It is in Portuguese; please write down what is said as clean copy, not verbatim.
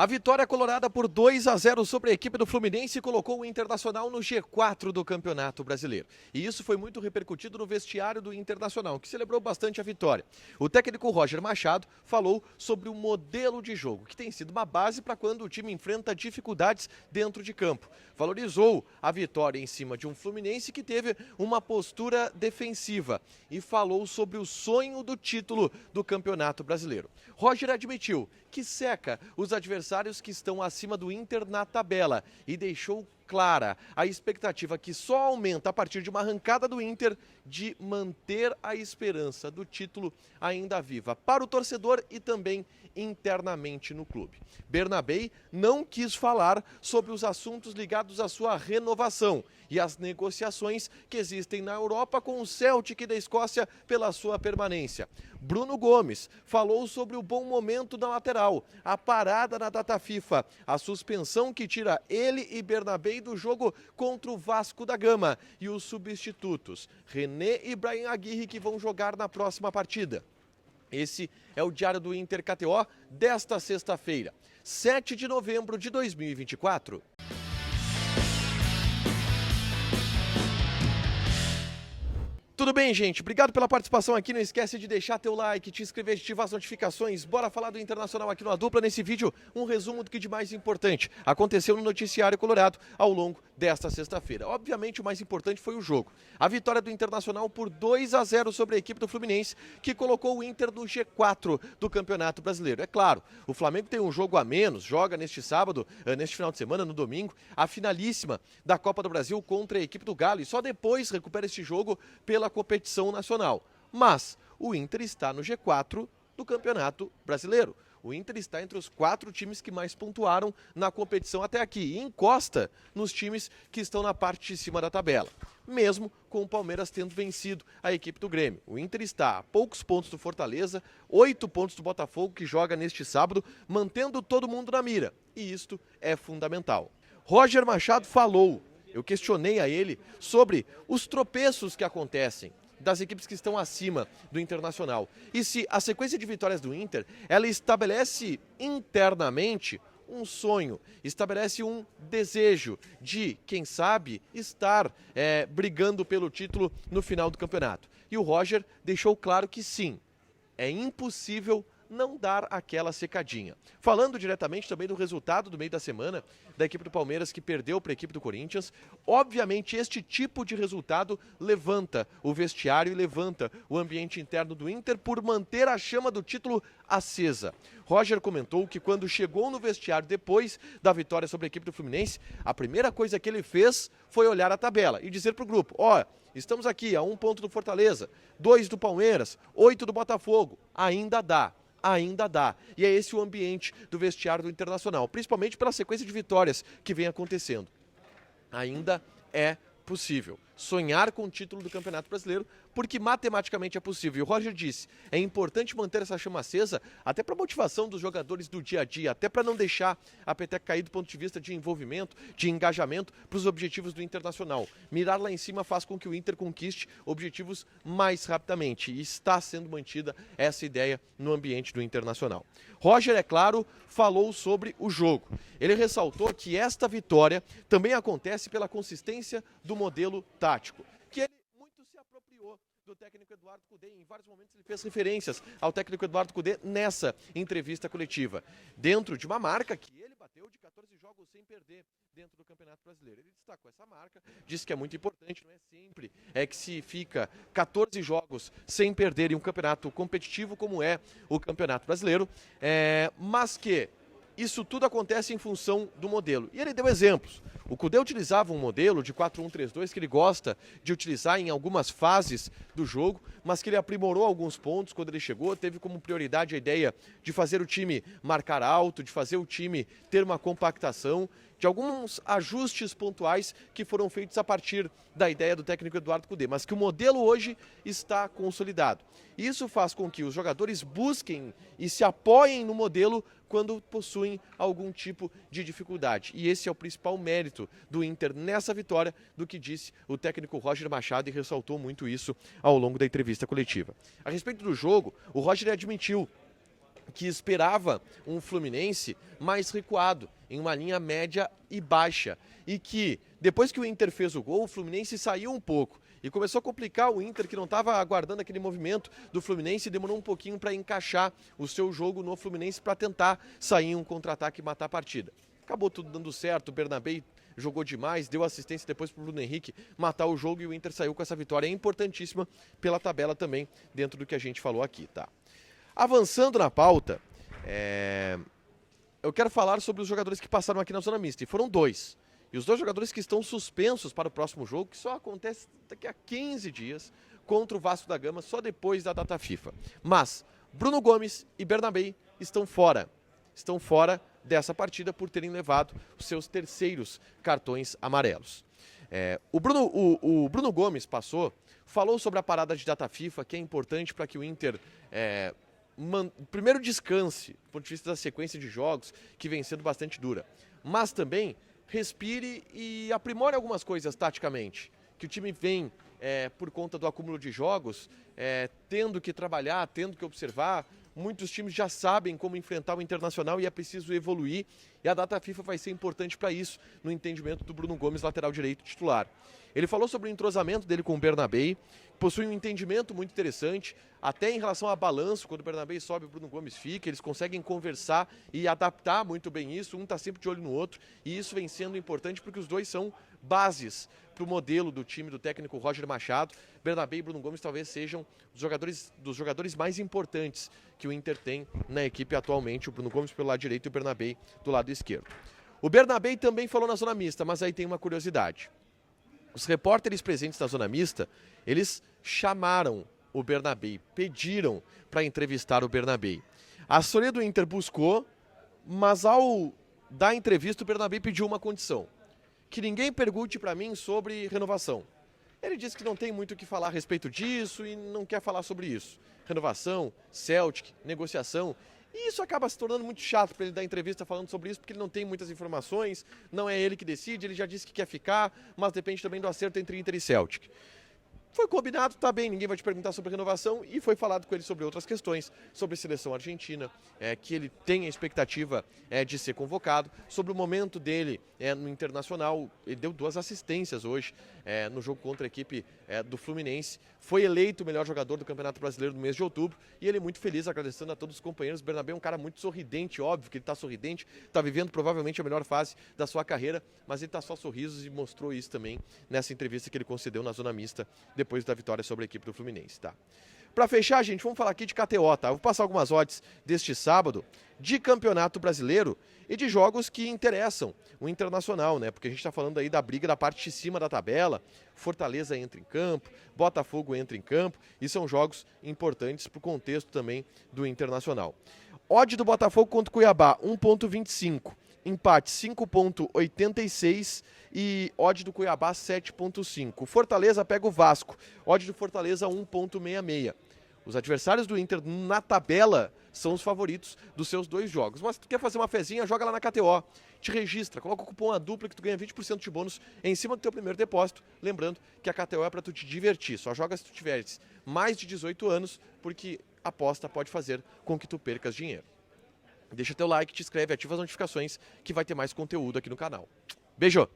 A vitória colorada por 2-0 sobre a equipe do Fluminense colocou o Internacional no G4 do Campeonato Brasileiro. E isso foi muito repercutido no vestiário do Internacional, que celebrou bastante a vitória. O técnico Roger Machado falou sobre o modelo de jogo, que tem sido uma base para quando o time enfrenta dificuldades dentro de campo. Valorizou a vitória em cima de um Fluminense que teve uma postura defensiva e falou sobre o sonho do título do Campeonato Brasileiro. Roger admitiu que seca os adversários que estão acima do Inter na tabela e deixou clara a expectativa que só aumenta a partir de uma arrancada do Inter de manter a esperança do título ainda viva para o torcedor e também internamente no clube. Bernabei não quis falar sobre os assuntos ligados à sua renovação e as negociações que existem na Europa com o Celtic da Escócia pela sua permanência. Bruno Gomes falou sobre o bom momento da lateral, a parada na data FIFA, a suspensão que tira ele e Bernabei do jogo contra o Vasco da Gama e os substitutos, René e Brahim Aguirre, que vão jogar na próxima partida. Esse é o Diário do Inter KTO desta sexta-feira, 7 de novembro de 2024. Tudo bem, gente? Obrigado pela participação aqui. Não esquece de deixar teu like, te inscrever, ativar as notificações. Bora falar do Internacional aqui no A Dupla. Nesse vídeo, um resumo do que de mais importante aconteceu no noticiário colorado ao longo desta sexta-feira. Obviamente, o mais importante foi o jogo. A vitória do Internacional por 2-0 sobre a equipe do Fluminense, que colocou o Inter no G4 do Campeonato Brasileiro. É claro, o Flamengo tem um jogo a menos, joga neste sábado, neste final de semana, no domingo, a finalíssima da Copa do Brasil contra a equipe do Galo. E só depois recupera este jogo pela competição nacional. Mas o Inter está no G4 do Campeonato Brasileiro. O Inter está entre os 4 times que mais pontuaram na competição até aqui e encosta nos times que estão na parte de cima da tabela. Mesmo com o Palmeiras tendo vencido a equipe do Grêmio. O Inter está a poucos pontos do Fortaleza, 8 pontos do Botafogo, que joga neste sábado, mantendo todo mundo na mira. E isto é fundamental. Roger Machado falou, eu questionei a ele sobre os tropeços que acontecem das equipes que estão acima do Internacional. E se a sequência de vitórias do Inter, ela estabelece internamente um sonho, estabelece um desejo de, quem sabe, estar brigando pelo título no final do campeonato. E o Roger deixou claro que sim, é impossível não dar aquela secadinha. Falando diretamente também do resultado do meio da semana da equipe do Palmeiras, que perdeu para a equipe do Corinthians, obviamente este tipo de resultado levanta o vestiário e levanta o ambiente interno do Inter por manter a chama do título acesa. Roger comentou que quando chegou no vestiário depois da vitória sobre a equipe do Fluminense, a primeira coisa que ele fez foi olhar a tabela e dizer para o grupo, estamos aqui a 1 ponto do Fortaleza, 2 do Palmeiras, 8 do Botafogo, ainda dá. Ainda dá. E é esse o ambiente do vestiário do Internacional, principalmente pela sequência de vitórias que vem acontecendo. Ainda é possível sonhar com o título do Campeonato Brasileiro, porque matematicamente é possível. E o Roger disse, é importante manter essa chama acesa, até para a motivação dos jogadores do dia a dia, até para não deixar a peteca cair do ponto de vista de envolvimento, de engajamento para os objetivos do Internacional. Mirar lá em cima faz com que o Inter conquiste objetivos mais rapidamente, e está sendo mantida essa ideia no ambiente do Internacional. Roger, é claro, falou sobre o jogo. Ele ressaltou que esta vitória também acontece pela consistência do modelo tático, que ele muito se apropriou do técnico Eduardo Cudê. Em vários momentos ele fez referências ao técnico Eduardo Cudê nessa entrevista coletiva, dentro de uma marca que ele bateu de 14 jogos sem perder dentro do Campeonato Brasileiro. Ele destacou essa marca, disse que é muito importante, não é sempre que se fica 14 jogos sem perder em um campeonato competitivo como é o Campeonato Brasileiro, mas que isso tudo acontece em função do modelo. E ele deu exemplos. O Cudê utilizava um modelo de 4-1-3-2 que ele gosta de utilizar em algumas fases do jogo, mas que ele aprimorou alguns pontos quando ele chegou, teve como prioridade a ideia de fazer o time marcar alto, de fazer o time ter uma compactação, de alguns ajustes pontuais que foram feitos a partir da ideia do técnico Eduardo Cudê, mas que o modelo hoje está consolidado. Isso faz com que os jogadores busquem e se apoiem no modelo quando possuem algum tipo de dificuldade. E esse é o principal mérito do Inter nessa vitória, do que disse o técnico Roger Machado, e ressaltou muito isso ao longo da entrevista coletiva. A respeito do jogo, o Roger admitiu que esperava um Fluminense mais recuado, em uma linha média e baixa. E que, depois que o Inter fez o gol, o Fluminense saiu um pouco. E começou a complicar o Inter, que não estava aguardando aquele movimento do Fluminense, e demorou um pouquinho para encaixar o seu jogo no Fluminense para tentar sair em um contra-ataque e matar a partida. Acabou tudo dando certo, o Bernabé jogou demais, deu assistência depois para o Bruno Henrique matar o jogo e o Inter saiu com essa vitória. É importantíssima pela tabela também, dentro do que a gente falou aqui, tá? Avançando na pauta, eu quero falar sobre os jogadores que passaram aqui na zona mista, e foram 2. E os 2 jogadores que estão suspensos para o próximo jogo, que só acontece daqui a 15 dias, contra o Vasco da Gama, só depois da data FIFA. Mas Bruno Gomes e Bernabé estão fora. Estão fora dessa partida por terem levado os seus terceiros cartões amarelos. O Bruno Gomes falou sobre a parada de data FIFA, que é importante para que o Inter primeiro descanse, do ponto de vista da sequência de jogos, que vem sendo bastante dura. Mas também respire e aprimore algumas coisas taticamente, que o time vem, por conta do acúmulo de jogos, tendo que trabalhar, tendo que observar. Muitos times já sabem como enfrentar o Internacional e é preciso evoluir, e a data FIFA vai ser importante para isso, no entendimento do Bruno Gomes, lateral direito titular. Ele falou sobre o entrosamento dele com o Bernabé, possui um entendimento muito interessante, até em relação a balanço, quando o Bernabé sobe, o Bruno Gomes fica, eles conseguem conversar e adaptar muito bem isso, um está sempre de olho no outro, e isso vem sendo importante porque os dois são bases para o modelo do time do técnico Roger Machado. Bernabé e Bruno Gomes talvez sejam dos jogadores mais importantes que o Inter tem na equipe atualmente, o Bruno Gomes pelo lado direito e o Bernabé do lado esquerdo. O Bernabé também falou na zona mista, mas aí tem uma curiosidade. Os repórteres presentes na zona mista, eles chamaram o Bernabé, pediram para entrevistar o Bernabé. A assessoria do Inter buscou, mas ao dar entrevista o Bernabé pediu uma condição: que ninguém pergunte para mim sobre renovação. Ele disse que não tem muito o que falar a respeito disso e não quer falar sobre isso. Renovação, Celtic, negociação. E isso acaba se tornando muito chato para ele dar entrevista falando sobre isso, porque ele não tem muitas informações, não é ele que decide, ele já disse que quer ficar, mas depende também do acerto entre Inter e Celtic. Foi combinado, tá bem, ninguém vai te perguntar sobre renovação, e foi falado com ele sobre outras questões, sobre seleção argentina, que ele tem a expectativa de ser convocado, sobre o momento dele no Internacional. Ele deu 2 assistências hoje no jogo contra a equipe do Fluminense, foi eleito o melhor jogador do Campeonato Brasileiro no mês de outubro, e ele é muito feliz, agradecendo a todos os companheiros. O Bernabé é um cara muito sorridente, óbvio que ele está sorridente, está vivendo provavelmente a melhor fase da sua carreira, mas ele está só sorrisos, e mostrou isso também nessa entrevista que ele concedeu na zona mista, depois da vitória sobre a equipe do Fluminense, tá? Para fechar, gente, vamos falar aqui de KTO, tá? Eu vou passar algumas odds deste sábado de Campeonato Brasileiro e de jogos que interessam o Internacional, né? Porque a gente tá falando aí da briga da parte de cima da tabela. Fortaleza entra em campo, Botafogo entra em campo, e são jogos importantes pro contexto também do Internacional. Odd do Botafogo contra o Cuiabá, 1,25. Empate 5,86 e odd do Cuiabá 7,5. Fortaleza pega o Vasco, odd do Fortaleza 1,66. Os adversários do Inter na tabela são os favoritos dos seus 2 jogos. Mas se tu quer fazer uma fezinha, joga lá na KTO. Te registra, coloca o cupom ADUPLA que tu ganha 20% de bônus em cima do teu primeiro depósito. Lembrando que a KTO é para tu te divertir. Só joga se tu tiveres mais de 18 anos, porque a aposta pode fazer com que tu percas dinheiro. Deixa teu like, te inscreve, ativa as notificações que vai ter mais conteúdo aqui no canal. Beijo!